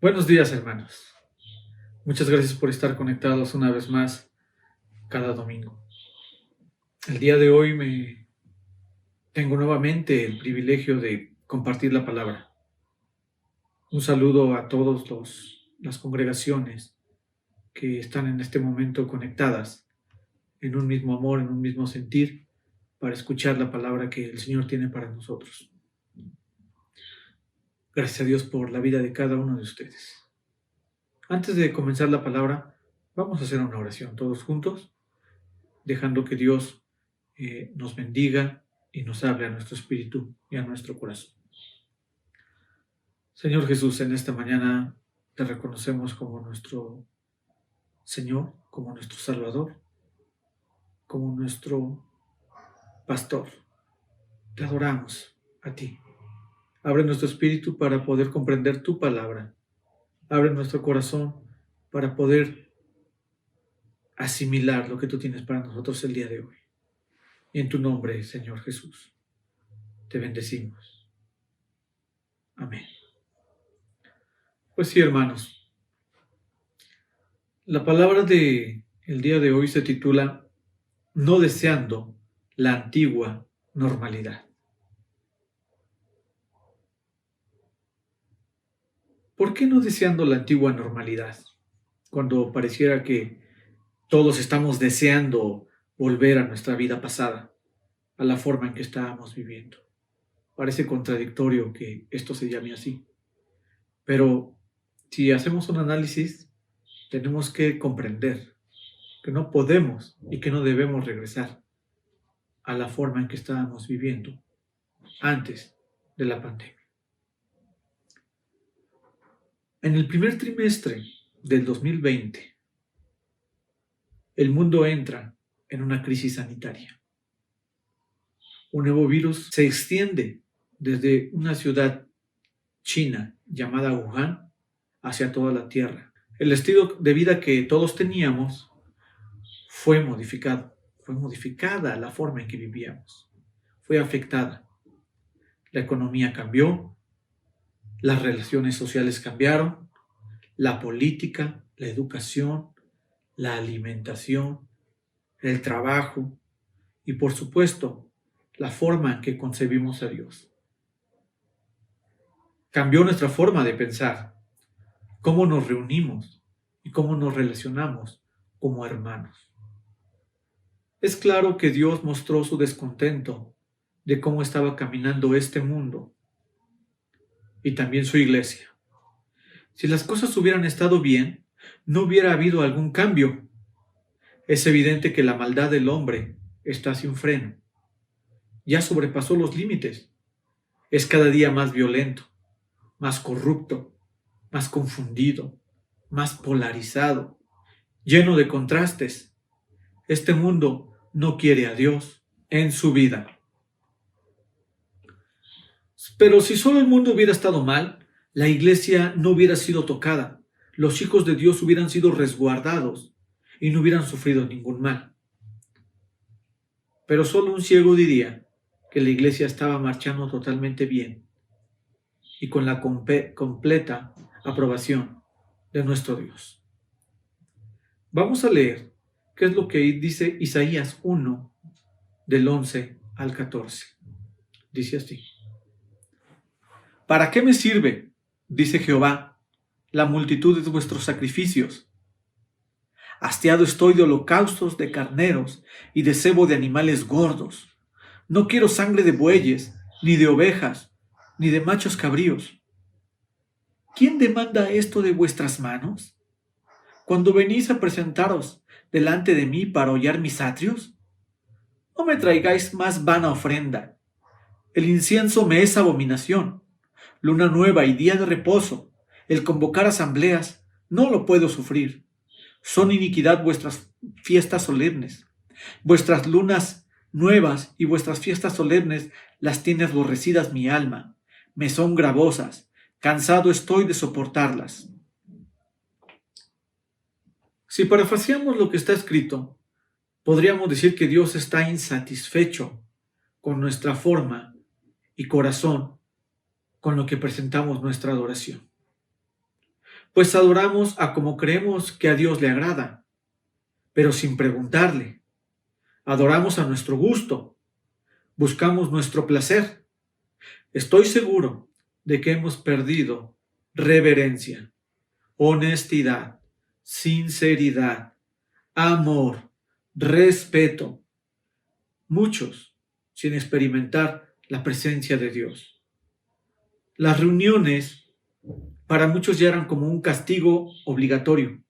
Buenos días, hermanos. Muchas gracias por estar conectados una vez más cada domingo. El día de hoy tengo nuevamente el privilegio de compartir la palabra. Un saludo a todas las congregaciones que están en este momento conectadas en un mismo amor, en un mismo sentir, para escuchar la palabra que el Señor tiene para nosotros. Gracias a Dios por la vida de cada uno de ustedes. Antes de comenzar la palabra, vamos a hacer una oración todos juntos, dejando que Dios nos bendiga y nos hable a nuestro espíritu y a nuestro corazón. Señor Jesús, en esta mañana te reconocemos como nuestro Señor, como nuestro Salvador, como nuestro Pastor. Te adoramos a ti. Abre nuestro espíritu para poder comprender tu palabra. Abre nuestro corazón para poder asimilar lo que tú tienes para nosotros el día de hoy. Y en tu nombre, Señor Jesús, te bendecimos. Amén. Pues sí, hermanos, la palabra de el día de hoy se titula No deseando la antigua normalidad. ¿Por qué no deseando la antigua normalidad? Cuando pareciera que todos estamos deseando volver a nuestra vida pasada, a la forma en que estábamos viviendo. Parece contradictorio que esto se llame así. Pero si hacemos un análisis, tenemos que comprender que no podemos y que no debemos regresar a la forma en que estábamos viviendo antes de la pandemia. En el primer trimestre del 2020, el mundo entra en una crisis sanitaria. Un nuevo virus se extiende desde una ciudad china llamada Wuhan hacia toda la Tierra. El estilo de vida que todos teníamos fue modificado. Fue modificada la forma en que vivíamos. Fue afectada. La economía cambió, las relaciones sociales cambiaron, la política, la educación, la alimentación, el trabajo y, por supuesto, la forma en que concebimos a Dios. Cambió nuestra forma de pensar, cómo nos reunimos y cómo nos relacionamos como hermanos. Es claro que Dios mostró su descontento de cómo estaba caminando este mundo y también su iglesia. Si las cosas hubieran estado bien, no hubiera habido algún cambio. Es evidente que la maldad del hombre está sin freno. Ya sobrepasó los límites. Es cada día más violento, más corrupto, más confundido, más polarizado, lleno de contrastes. Este mundo no quiere a Dios en su vida. Pero si solo el mundo hubiera estado mal, la iglesia no hubiera sido tocada, los hijos de Dios hubieran sido resguardados y no hubieran sufrido ningún mal. Pero solo un ciego diría que la iglesia estaba marchando totalmente bien y con la completa aprobación de nuestro Dios. Vamos a leer qué es lo que dice Isaías 1, del 11 al 14. Dice así: ¿Para qué me sirve, dice Jehová, la multitud de vuestros sacrificios? Hastiado estoy de holocaustos de carneros y de cebo de animales gordos. No quiero sangre de bueyes, ni de ovejas, ni de machos cabríos. ¿Quién demanda esto de vuestras manos? Cuando venís a presentaros delante de mí para hollar mis atrios, no me traigáis más vana ofrenda. El incienso me es abominación. Luna nueva y día de reposo, el convocar asambleas, no lo puedo sufrir. Son iniquidad vuestras fiestas solemnes. Vuestras lunas nuevas y vuestras fiestas solemnes las tiene aborrecidas mi alma. Me son gravosas. Cansado estoy de soportarlas. Si parafraseamos lo que está escrito, podríamos decir que Dios está insatisfecho con nuestra forma y corazón con lo que presentamos nuestra adoración. pues adoramos a como creemos que a Dios le agrada, pero sin preguntarle. Adoramos a nuestro gusto, buscamos nuestro placer. Estoy seguro de que hemos perdido reverencia, honestidad, sinceridad, amor, respeto, muchos sin experimentar la presencia de Dios. Las reuniones para muchos ya eran como un castigo obligatorio,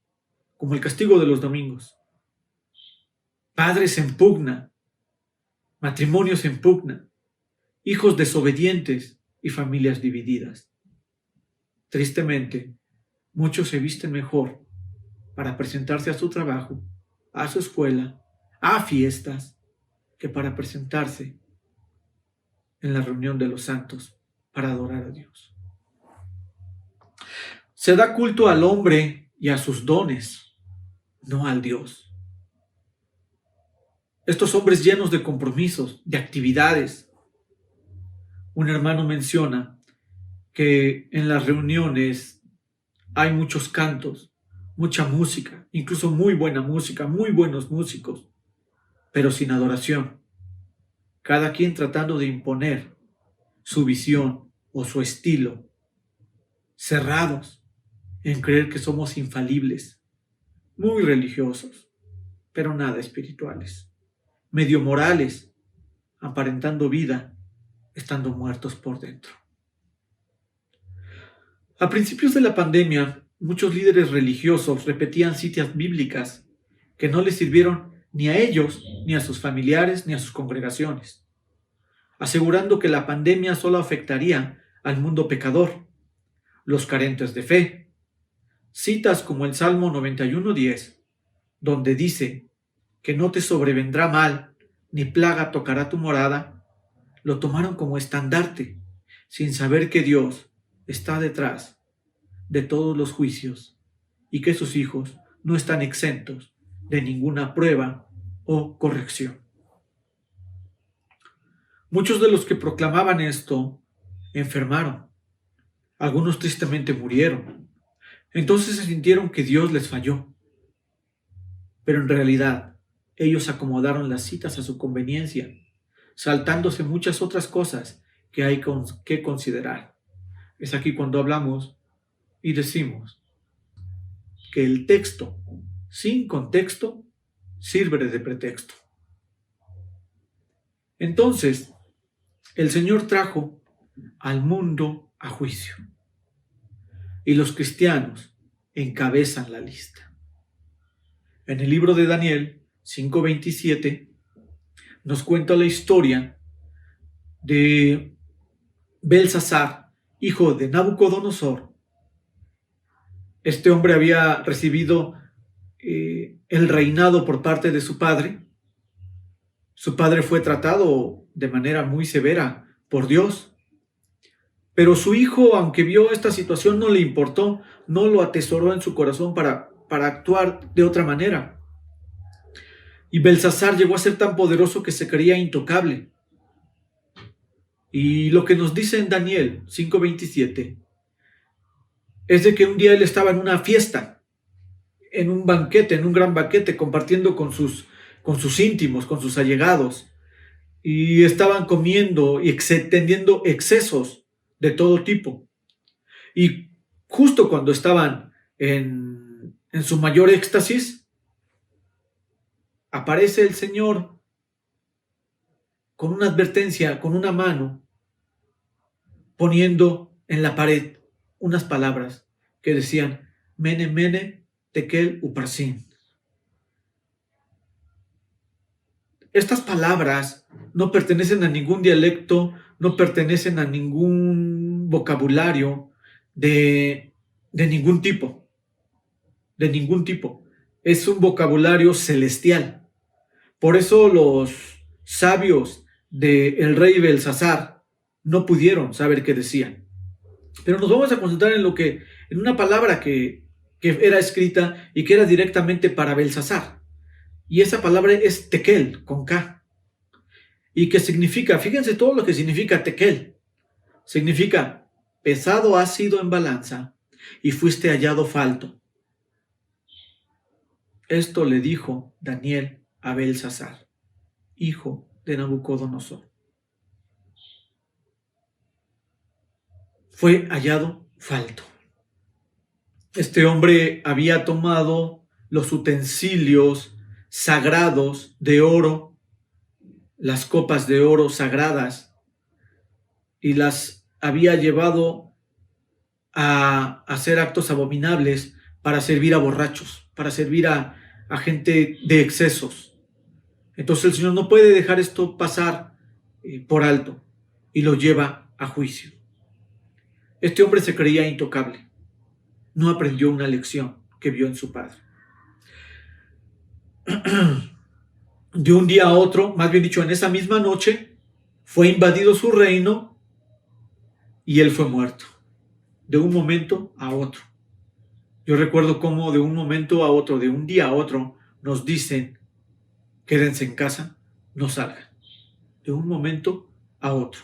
como el castigo de los domingos. Padres en pugna, matrimonios en pugna, hijos desobedientes y familias divididas. Tristemente, muchos se visten mejor para presentarse a su trabajo, a su escuela, a fiestas, que para presentarse en la reunión de los santos para adorar a Dios. Se da culto al hombre y a sus dones, no al Dios. Estos hombres llenos de compromisos, de actividades. Un hermano menciona que en las reuniones hay muchos cantos, mucha música, incluso muy buena música, muy buenos músicos, pero sin adoración. Cada quien tratando de imponer su visión o su estilo, cerrados en creer que somos infalibles, muy religiosos, pero nada espirituales, medio morales, aparentando vida, estando muertos por dentro. A principios de la pandemia, muchos líderes religiosos repetían citas bíblicas que no les sirvieron ni a ellos, ni a sus familiares, ni a sus congregaciones, asegurando que la pandemia solo afectaría al mundo pecador, los carentes de fe. Citas como el Salmo 91:10, donde dice que no te sobrevendrá mal, ni plaga tocará tu morada, lo tomaron como estandarte, sin saber que Dios está detrás de todos los juicios y que sus hijos no están exentos de ninguna prueba o corrección. Muchos de los que proclamaban esto enfermaron. Algunos tristemente murieron. Entonces se sintieron que Dios les falló. Pero en realidad, ellos acomodaron las citas a su conveniencia, saltándose muchas otras cosas que hay que considerar. Es aquí cuando hablamos y decimos que el texto sin contexto sirve de pretexto. Entonces, el Señor trajo al mundo a juicio y los cristianos encabezan la lista. En el libro de Daniel 5:27 nos cuenta la historia de Belsasar, hijo de Nabucodonosor. Este hombre había recibido el reinado por parte de su padre. Su padre fue tratado de manera muy severa por Dios. Pero su hijo, aunque vio esta situación, no le importó, no lo atesoró en su corazón para actuar de otra manera. Y Belsasar llegó a ser tan poderoso que se creía intocable. Y lo que nos dice en Daniel 5:27 es de que un día él estaba en una fiesta, en un banquete, en un gran banquete, compartiendo con sus íntimos, con sus allegados, y estaban comiendo y teniendo excesos de todo tipo. Y justo cuando estaban en su mayor éxtasis, aparece el Señor con una advertencia, con una mano, poniendo en la pared unas palabras que decían: Mene, mene, tekel, uparsin. Estas palabras no pertenecen a ningún dialecto, no pertenecen a ningún vocabulario de ningún tipo. De ningún tipo. Es un vocabulario celestial. Por eso los sabios del rey Belsasar no pudieron saber qué decían. Pero nos vamos a concentrar en una palabra que era escrita y que era directamente para Belsasar. Y esa palabra es tekel, con K. Y que significa, fíjense todo lo que significa tekel. Significa: pesado ha sido en balanza, y fuiste hallado falto. Esto le dijo Daniel a Belsasar, hijo de Nabucodonosor. Fue hallado falto. Este hombre había tomado los utensilios sagrados de oro, las copas de oro sagradas, y las había llevado a hacer actos abominables para servir a borrachos, para servir a gente de excesos. Entonces el Señor no puede dejar esto pasar por alto y lo lleva a juicio. Este hombre se creía intocable. No aprendió una lección que vio en su padre. De un día a otro, más bien dicho, en esa misma noche, fue invadido su reino y él fue muerto. De un momento a otro. Yo recuerdo cómo de un momento a otro, de un día a otro, nos dicen, quédense en casa, no salgan. De un momento a otro.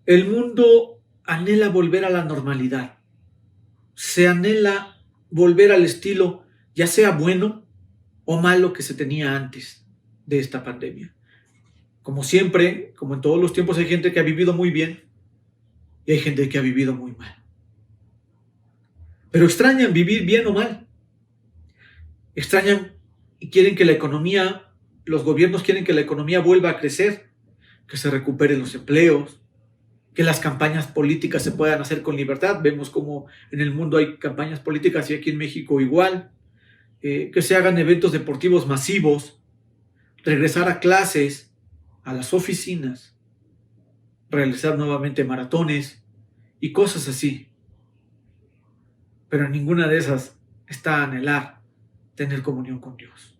El mundo anhela volver a la normalidad. Se anhela volver al estilo, ya sea bueno o malo, que se tenía antes de esta pandemia. Como siempre, como en todos los tiempos, hay gente que ha vivido muy bien y hay gente que ha vivido muy mal. Pero extrañan vivir bien o mal. Extrañan y quieren que la economía, los gobiernos quieren que la economía vuelva a crecer, que se recuperen los empleos, que las campañas políticas se puedan hacer con libertad. Vemos como en el mundo hay campañas políticas y aquí en México igual. Que se hagan eventos deportivos masivos, regresar a clases, a las oficinas, realizar nuevamente maratones y cosas así. Pero ninguna de esas está a anhelar tener comunión con Dios.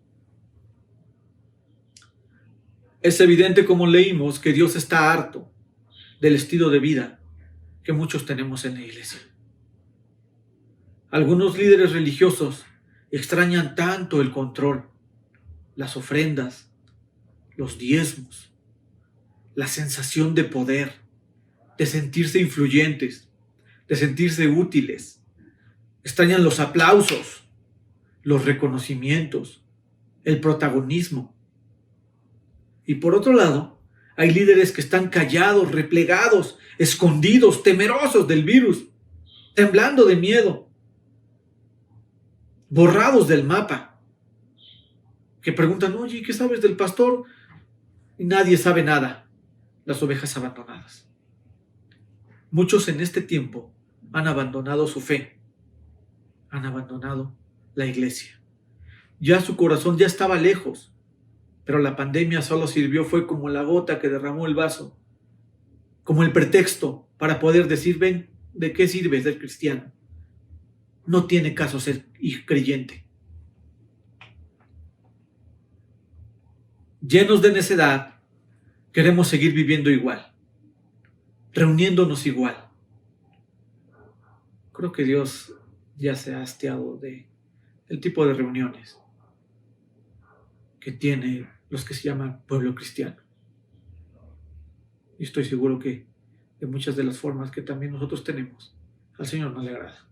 Es evidente, como leímos, que Dios está harto del estilo de vida que muchos tenemos en la iglesia. Algunos líderes religiosos extrañan tanto el control, las ofrendas, los diezmos, la sensación de poder, de sentirse influyentes, de sentirse útiles. Extrañan los aplausos, los reconocimientos, el protagonismo. Y por otro lado, hay líderes que están callados, replegados, escondidos, temerosos del virus, temblando de miedo, borrados del mapa, que preguntan, oye, ¿qué sabes del pastor? Y nadie sabe nada. Las ovejas abandonadas. Muchos en este tiempo han abandonado su fe, han abandonado la iglesia. Ya su corazón ya estaba lejos, pero la pandemia solo fue como la gota que derramó el vaso, como el pretexto para poder decir, ven, ¿de qué sirve ser cristiano? No tiene caso ser creyente. Llenos de necedad, queremos seguir viviendo igual, reuniéndonos igual. Creo que Dios ya se ha hastiado del tipo de reuniones que tiene los que se llaman pueblo cristiano. Y estoy seguro que de muchas de las formas que también nosotros tenemos, al Señor no le agrada.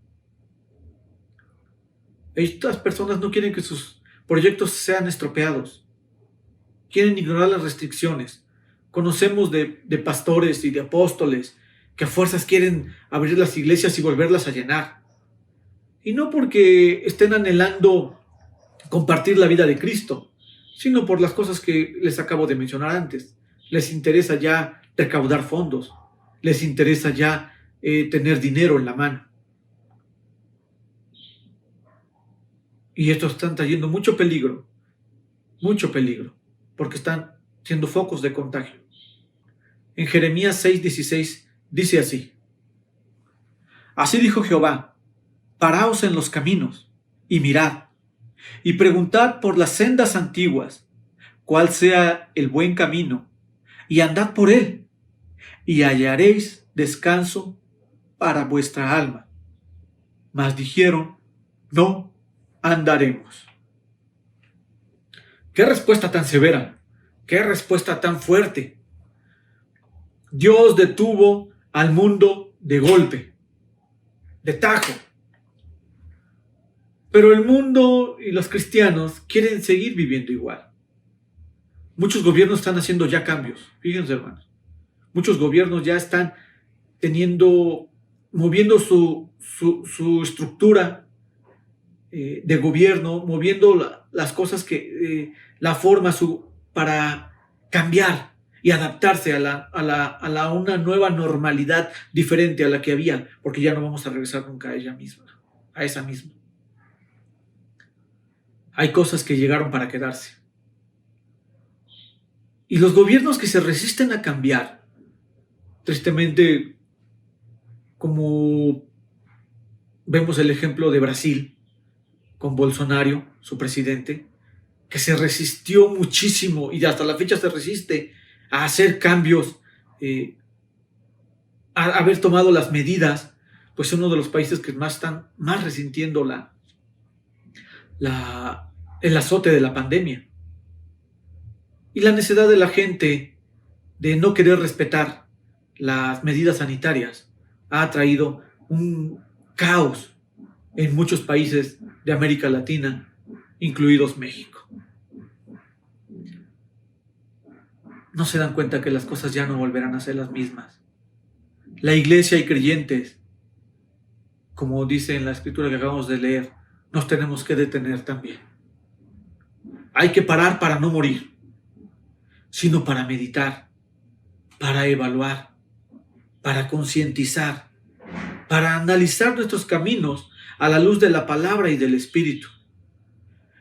Estas personas no quieren que sus proyectos sean estropeados. Quieren ignorar las restricciones. Conocemos de pastores y de apóstoles que a fuerzas quieren abrir las iglesias y volverlas a llenar. Y no porque estén anhelando compartir la vida de Cristo, sino por las cosas que les acabo de mencionar antes. Les interesa ya recaudar fondos. Les interesa ya tener dinero en la mano. Y estos están trayendo mucho peligro, porque están siendo focos de contagio. En Jeremías 6:16 dice así: Así dijo Jehová, paraos en los caminos y mirad, y preguntad por las sendas antiguas, cuál sea el buen camino, y andad por él, y hallaréis descanso para vuestra alma. Mas dijeron, no andaremos. ¡Qué respuesta tan severa! ¡Qué respuesta tan fuerte! Dios detuvo al mundo de golpe. de tajo. Pero el mundo y los cristianos quieren seguir viviendo igual. Muchos gobiernos están haciendo ya cambios. Fíjense, hermanos. Muchos gobiernos ya están moviendo su estructura de gobierno, moviendo las cosas la forma para cambiar y adaptarse a una nueva normalidad diferente a la que había, porque ya no vamos a regresar nunca a esa misma. Hay cosas que llegaron para quedarse. Y los gobiernos que se resisten a cambiar, tristemente, como vemos el ejemplo de Brasil, con Bolsonaro, su presidente, que se resistió muchísimo y hasta la fecha se resiste a hacer cambios, a haber tomado las medidas, pues es uno de los países que están más resintiendo el azote de la pandemia. Y la necesidad de la gente de no querer respetar las medidas sanitarias ha traído un caos en muchos países de América Latina, incluidos México. No se dan cuenta que las cosas ya no volverán a ser las mismas. La iglesia y creyentes, como dice en la escritura que acabamos de leer, nos tenemos que detener también. Hay que parar para no morir, sino para meditar, para evaluar, para concientizar, para analizar nuestros caminos a la luz de la palabra y del Espíritu.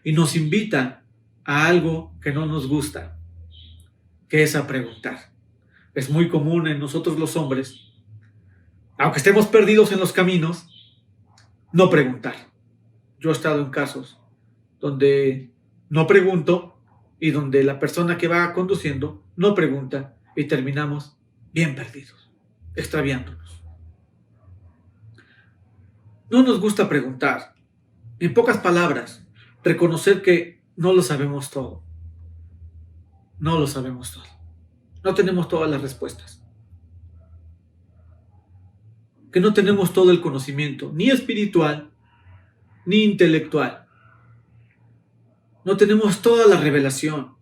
Y nos invitan a algo que no nos gusta, que es a preguntar. Es muy común en nosotros los hombres, aunque estemos perdidos en los caminos, no preguntar. Yo he estado en casos donde no pregunto y donde la persona que va conduciendo no pregunta y terminamos bien perdidos, extraviándonos. No nos gusta preguntar. En pocas palabras, reconocer que no lo sabemos todo. No lo sabemos todo. No tenemos todas las respuestas. Que no tenemos todo el conocimiento, ni espiritual, ni intelectual. No tenemos toda la revelación.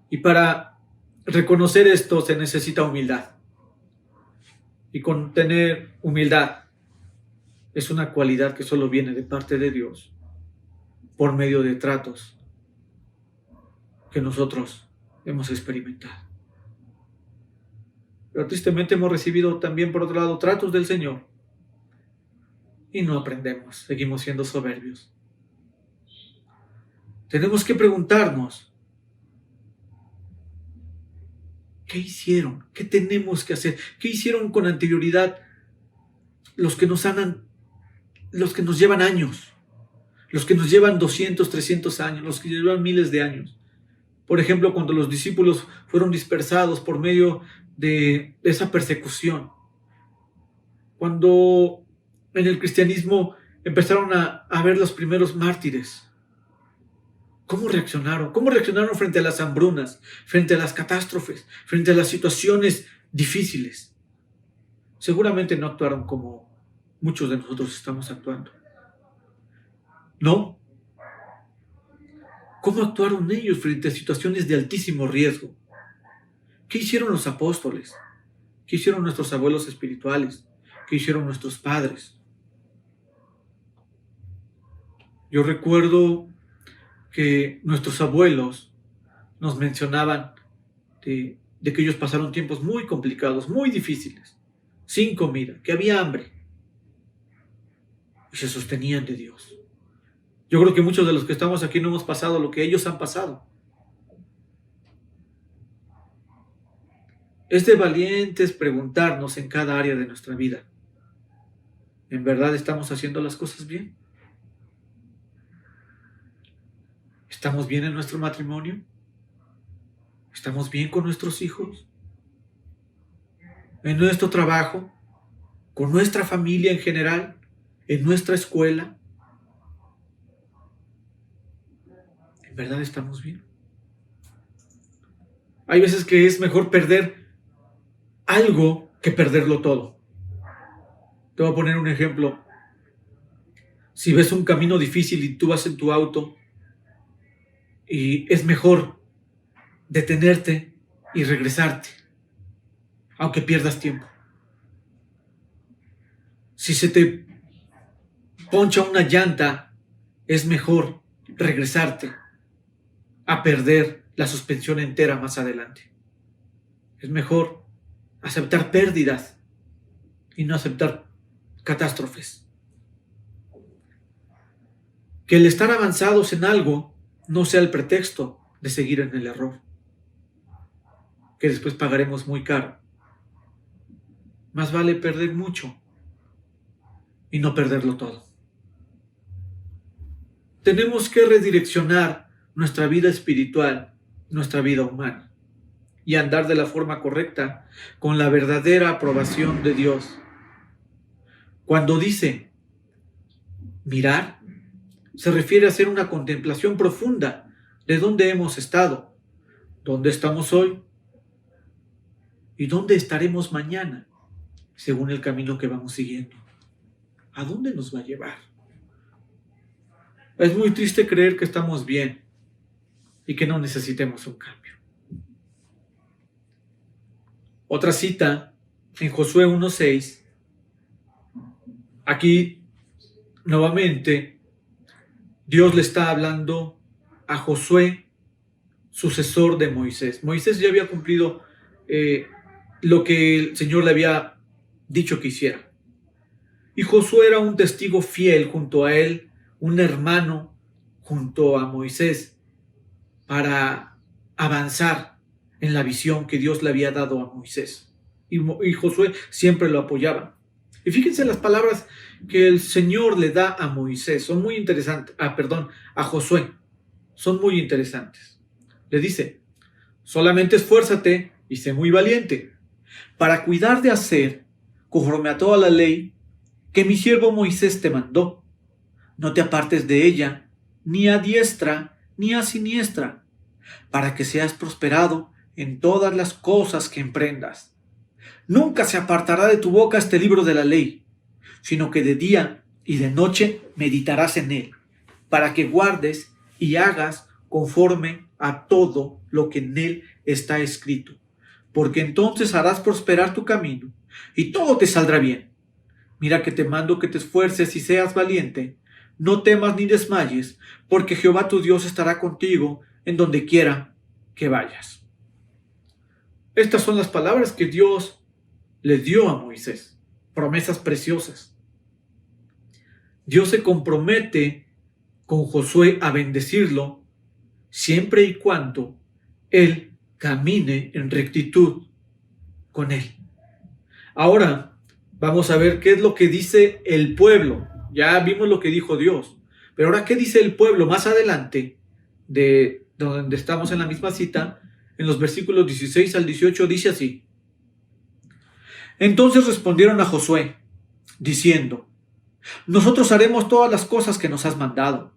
Y para reconocer esto se necesita humildad. Y con tener humildad es una cualidad que solo viene de parte de Dios por medio de tratos que nosotros hemos experimentado. Pero tristemente hemos recibido también, por otro lado, tratos del Señor y no aprendemos, seguimos siendo soberbios. Tenemos que preguntarnos, ¿qué hicieron? ¿Qué tenemos que hacer? ¿Qué hicieron con anterioridad los que nos llevan años? Los que nos llevan 200, 300 años, los que llevan miles de años. Por ejemplo, cuando los discípulos fueron dispersados por medio de esa persecución. Cuando en el cristianismo empezaron a ver los primeros mártires. ¿Cómo reaccionaron? ¿Cómo reaccionaron frente a las hambrunas, frente a las catástrofes, frente a las situaciones difíciles? Seguramente no actuaron como muchos de nosotros estamos actuando. ¿No? ¿Cómo actuaron ellos frente a situaciones de altísimo riesgo? ¿Qué hicieron los apóstoles? ¿Qué hicieron nuestros abuelos espirituales? ¿Qué hicieron nuestros padres? Yo recuerdo que nuestros abuelos nos mencionaban de que ellos pasaron tiempos muy complicados, muy difíciles, sin comida, que había hambre, y se sostenían de Dios. Yo creo que muchos de los que estamos aquí no hemos pasado lo que ellos han pasado. Es de valientes preguntarnos en cada área de nuestra vida, ¿en verdad estamos haciendo las cosas bien? ¿Estamos bien en nuestro matrimonio? ¿Estamos bien con nuestros hijos? ¿En nuestro trabajo? ¿Con nuestra familia en general? ¿En nuestra escuela? ¿En verdad estamos bien? Hay veces que es mejor perder algo que perderlo todo. Te voy a poner un ejemplo. Si ves un camino difícil y tú vas en tu auto, y es mejor detenerte y regresarte, aunque pierdas tiempo. Si se te poncha una llanta, es mejor regresarte a perder la suspensión entera más adelante. Es mejor aceptar pérdidas y no aceptar catástrofes. Que el estar avanzados en algo no sea el pretexto de seguir en el error, que después pagaremos muy caro. Más vale perder mucho y no perderlo todo. Tenemos que redireccionar nuestra vida espiritual, nuestra vida humana, y andar de la forma correcta con la verdadera aprobación de Dios. Cuando dice mirar, se refiere a hacer una contemplación profunda de dónde hemos estado, dónde estamos hoy y dónde estaremos mañana, según el camino que vamos siguiendo. ¿A dónde nos va a llevar? Es muy triste creer que estamos bien y que no necesitemos un cambio. Otra cita en Josué 1:6. Aquí, nuevamente, Dios le está hablando a Josué, sucesor de Moisés. Moisés ya había cumplido lo que el Señor le había dicho que hiciera. Y Josué era un testigo fiel junto a él, un hermano junto a Moisés, para avanzar en la visión que Dios le había dado a Moisés. Y Josué siempre lo apoyaba. Y fíjense las palabras que el Señor le da a Moisés. Son muy interesantes. A Josué. Son muy interesantes. Le dice: solamente esfuérzate y sé muy valiente para cuidar de hacer conforme a toda la ley que mi siervo Moisés te mandó. No te apartes de ella, ni a diestra ni a siniestra, para que seas prosperado en todas las cosas que emprendas. Nunca se apartará de tu boca este libro de la ley, sino que de día y de noche meditarás en él, para que guardes y hagas conforme a todo lo que en él está escrito, porque entonces harás prosperar tu camino y todo te saldrá bien. Mira que te mando que te esfuerces y seas valiente. No temas ni desmayes, porque Jehová tu Dios estará contigo en donde quiera que vayas. Estas son las palabras que Dios le dio a Moisés, promesas preciosas. Dios se compromete con Josué a bendecirlo siempre y cuando él camine en rectitud con él. Ahora vamos a ver qué es lo que dice el pueblo. Ya vimos lo que dijo Dios, pero ahora qué dice el pueblo más adelante, de donde estamos en la misma cita, en los versículos 16 al 18, dice así: entonces respondieron a Josué, diciendo: nosotros haremos todas las cosas que nos has mandado,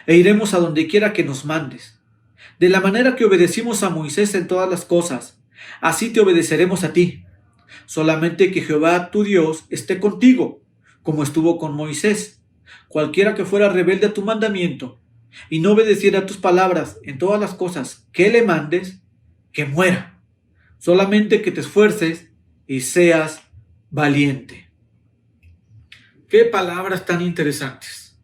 e iremos a donde quiera que nos mandes. De la manera que obedecimos a Moisés en todas las cosas, así te obedeceremos a ti. Solamente que Jehová tu Dios esté contigo, como estuvo con Moisés. Cualquiera que fuera rebelde a tu mandamiento y no obedeciera a tus palabras en todas las cosas que le mandes, que muera. Solamente que te esfuerces y seas valiente. Qué palabras tan interesantes.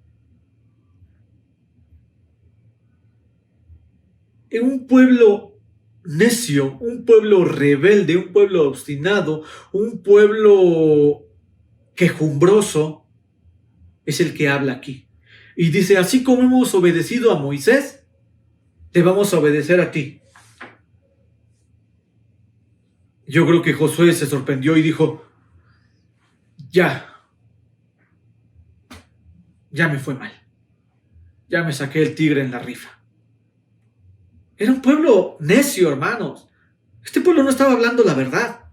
En un pueblo necio, un pueblo rebelde, un pueblo obstinado, un pueblo quejumbroso, es el que habla aquí. Y dice: así como hemos obedecido a Moisés, te vamos a obedecer a ti. Yo creo que Josué se sorprendió y dijo: ya me fue mal. Ya me saqué el tigre en la rifa. Era un pueblo necio, hermanos. Este pueblo no estaba hablando la verdad.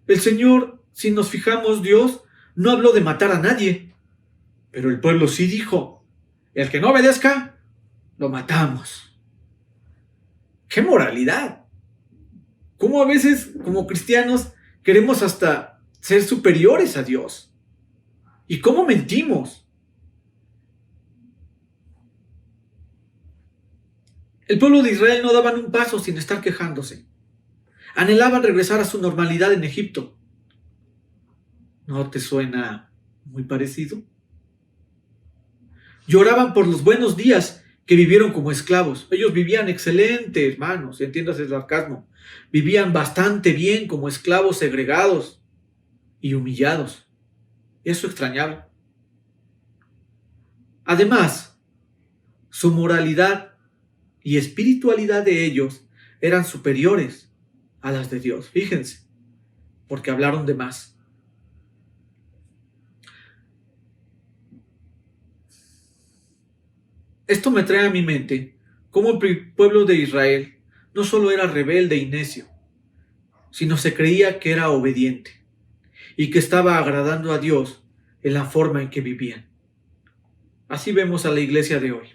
El Señor, si nos fijamos, Dios no habló de matar a nadie. Pero el pueblo sí dijo: el que no obedezca, lo matamos. ¡Qué moralidad! ¿Cómo a veces, como cristianos, queremos hasta ser superiores a Dios. ¿Y cómo mentimos? El pueblo de Israel no daban un paso sin estar quejándose. Anhelaban regresar a su normalidad en Egipto. ¿No te suena muy parecido? Lloraban por los buenos días que vivieron como esclavos. Ellos vivían excelente, hermanos, entiéndase el sarcasmo. Vivían bastante bien como esclavos segregados y humillados. Eso extrañaba. Además, su moralidad y espiritualidad de ellos eran superiores a las de Dios. Fíjense, porque hablaron de más. Esto me trae a mi mente cómo el pueblo de Israel no solo era rebelde y necio, sino se creía que era obediente y que estaba agradando a Dios en la forma en que vivían. Así vemos a la iglesia de hoy.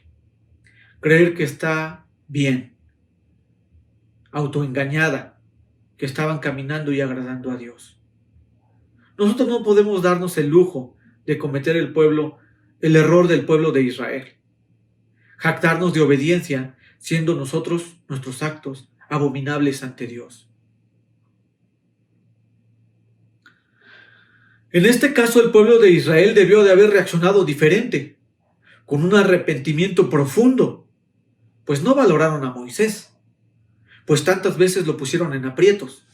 Creer que está bien, autoengañada, que estaban caminando y agradando a Dios. Nosotros no podemos darnos el lujo de cometer el error del pueblo de Israel. Jactarnos de obediencia, siendo nuestros actos abominables ante Dios. En este caso, el pueblo de Israel debió de haber reaccionado diferente, con un arrepentimiento profundo, pues no valoraron a Moisés, pues tantas veces lo pusieron en aprietos,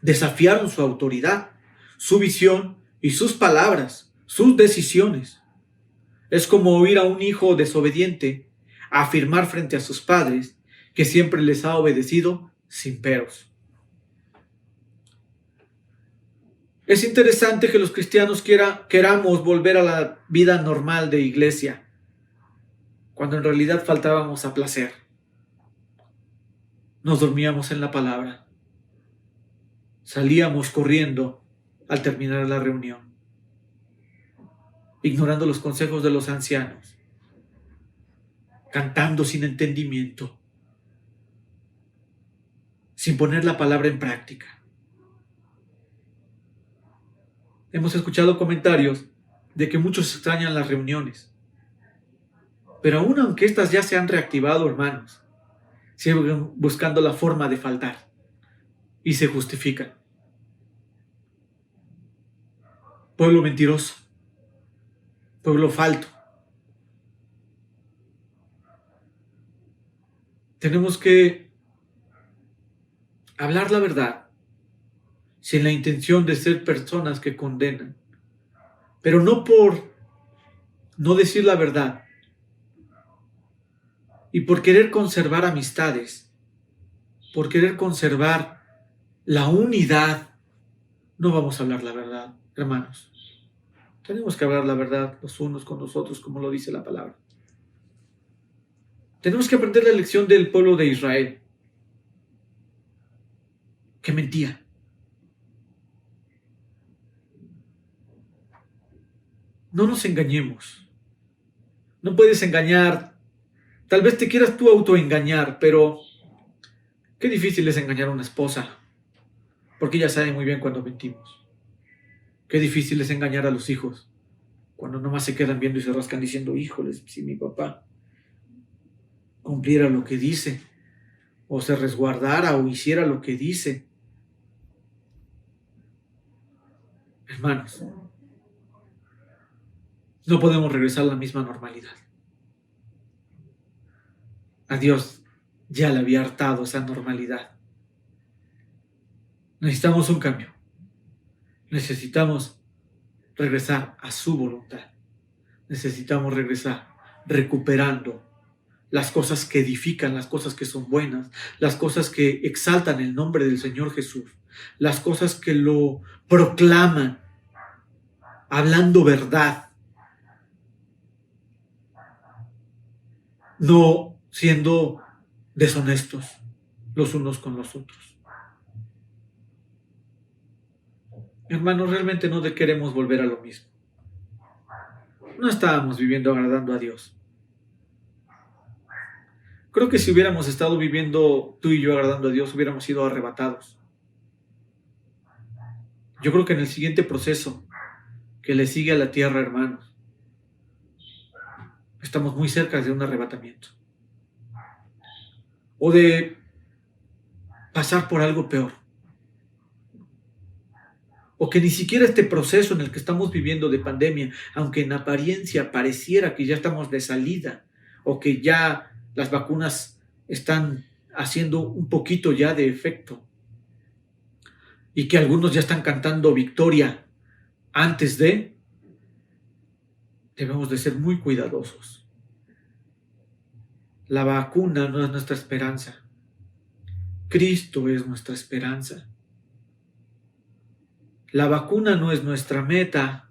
desafiaron su autoridad, su visión y sus palabras, sus decisiones. Es como oír a un hijo desobediente afirmar frente a sus padres que siempre les ha obedecido sin peros. Es interesante que los cristianos queramos volver a la vida normal de iglesia, cuando en realidad faltábamos a placer. Nos dormíamos en la palabra. Salíamos corriendo al terminar la reunión, ignorando los consejos de los ancianos, cantando sin entendimiento, sin poner la palabra en práctica. Hemos escuchado comentarios de que muchos extrañan las reuniones, pero aún aunque estas ya se han reactivado, hermanos, siguen buscando la forma de faltar y se justifican. Pueblo mentiroso, pueblo falto. Tenemos que hablar la verdad sin la intención de ser personas que condenan, pero no por no decir la verdad y por querer conservar amistades, por querer conservar la unidad, no vamos a hablar la verdad, hermanos. Tenemos que hablar la verdad los unos con los otros, como lo dice la palabra. Tenemos que aprender la lección del pueblo de Israel, que mentía. No nos engañemos. No puedes engañar. Tal vez te quieras tú autoengañar, pero qué difícil es engañar a una esposa, porque ella sabe muy bien cuando mentimos. Qué difícil es engañar a los hijos, cuando nomás se quedan viendo y se rascan diciendo, híjoles, si mi papá cumpliera lo que dice, o se resguardara o hiciera lo que dice. Hermanos, no podemos regresar a la misma normalidad. A Dios ya le había hartado esa normalidad. Necesitamos un cambio. Necesitamos regresar a su voluntad. Necesitamos regresar recuperando las cosas que edifican, las cosas que son buenas, las cosas que exaltan el nombre del Señor Jesús, las cosas que lo proclaman, hablando verdad, no siendo deshonestos los unos con los otros. Hermanos, realmente no queremos volver a lo mismo. No estábamos viviendo agradando a Dios. Creo que si hubiéramos estado viviendo tú y yo agradando a Dios, hubiéramos sido arrebatados. Yo creo que en el siguiente proceso que le sigue a la tierra, hermanos, estamos muy cerca de un arrebatamiento. O de pasar por algo peor. O que ni siquiera este proceso en el que estamos viviendo de pandemia, aunque en apariencia pareciera que ya estamos de salida, o que ya las vacunas están haciendo un poquito ya de efecto, y que algunos ya están cantando victoria antes de, debemos de ser muy cuidadosos. La vacuna no es nuestra esperanza. Cristo es nuestra esperanza. La vacuna no es nuestra meta.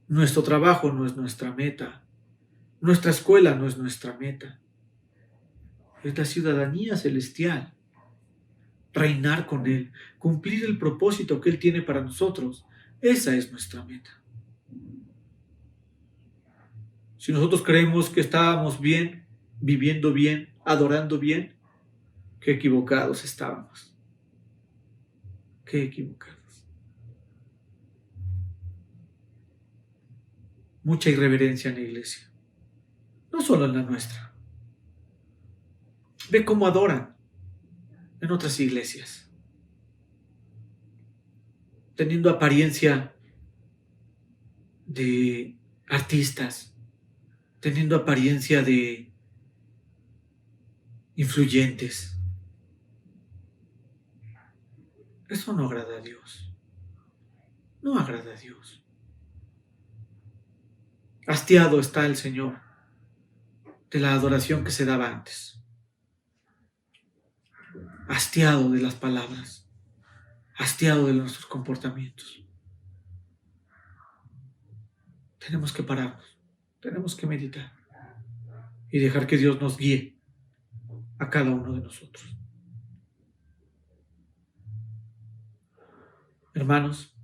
Nuestro trabajo no es nuestra meta. Nuestra escuela no es nuestra meta. Es la ciudadanía celestial. Reinar con Él. Cumplir el propósito que Él tiene para nosotros. Esa es nuestra meta. Si nosotros creemos que estábamos bien, viviendo bien, adorando bien, qué equivocados estábamos. Qué equivocados. Mucha irreverencia en la iglesia. No solo en la nuestra. Ve cómo adoran en otras iglesias. Teniendo apariencia de artistas. Teniendo apariencia de influyentes. Eso no agrada a Dios. No agrada a Dios. Hastiado está el Señor de la adoración que se daba antes. Hastiado de las palabras. Hastiado de nuestros comportamientos. Tenemos que pararnos. Tenemos que meditar. Y dejar que Dios nos guíe a cada uno de nosotros. Hermanos,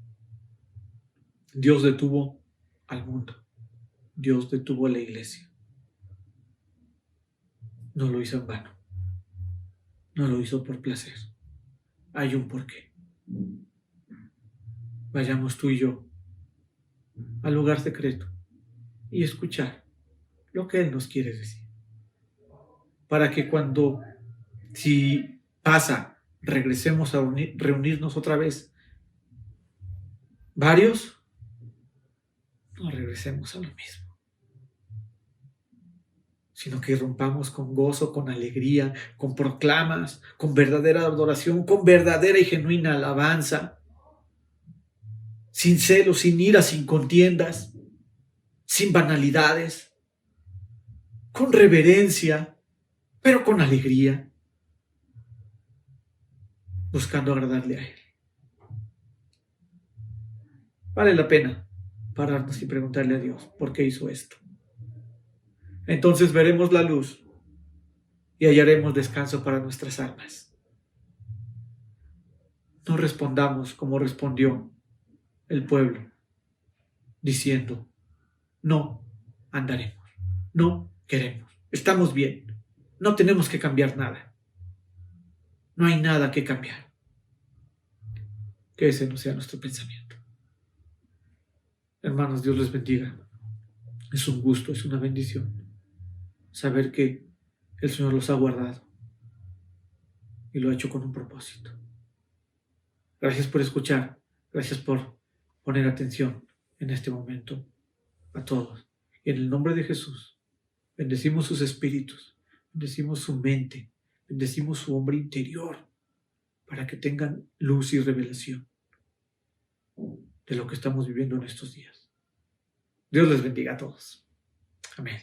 Dios detuvo al mundo. Dios detuvo a la iglesia. No lo hizo en vano. No lo hizo por placer. Hay un porqué. Vayamos tú y yo al lugar secreto y escuchar lo que Él nos quiere decir. Para que cuando, si pasa, regresemos a reunirnos otra vez, varios, no regresemos a lo mismo, sino que irrumpamos con gozo, con alegría, con proclamas, con verdadera adoración, con verdadera y genuina alabanza, sin celos, sin ira, sin contiendas, sin banalidades, con reverencia, pero con alegría, buscando agradarle a Él. Vale la pena pararnos y preguntarle a Dios por qué hizo esto. Entonces veremos la luz y hallaremos descanso para nuestras almas. No respondamos como respondió el pueblo, diciendo, no andaremos, no queremos, estamos bien, no tenemos que cambiar nada, no hay nada que cambiar. Que ese no sea nuestro pensamiento. Hermanos, Dios les bendiga. Es un gusto, es una bendición saber que el Señor los ha guardado y lo ha hecho con un propósito. Gracias por escuchar, gracias por poner atención en este momento a todos. Y en el nombre de Jesús, bendecimos sus espíritus, bendecimos su mente, bendecimos su hombre interior para que tengan luz y revelación de lo que estamos viviendo en estos días. Dios les bendiga a todos. Amén.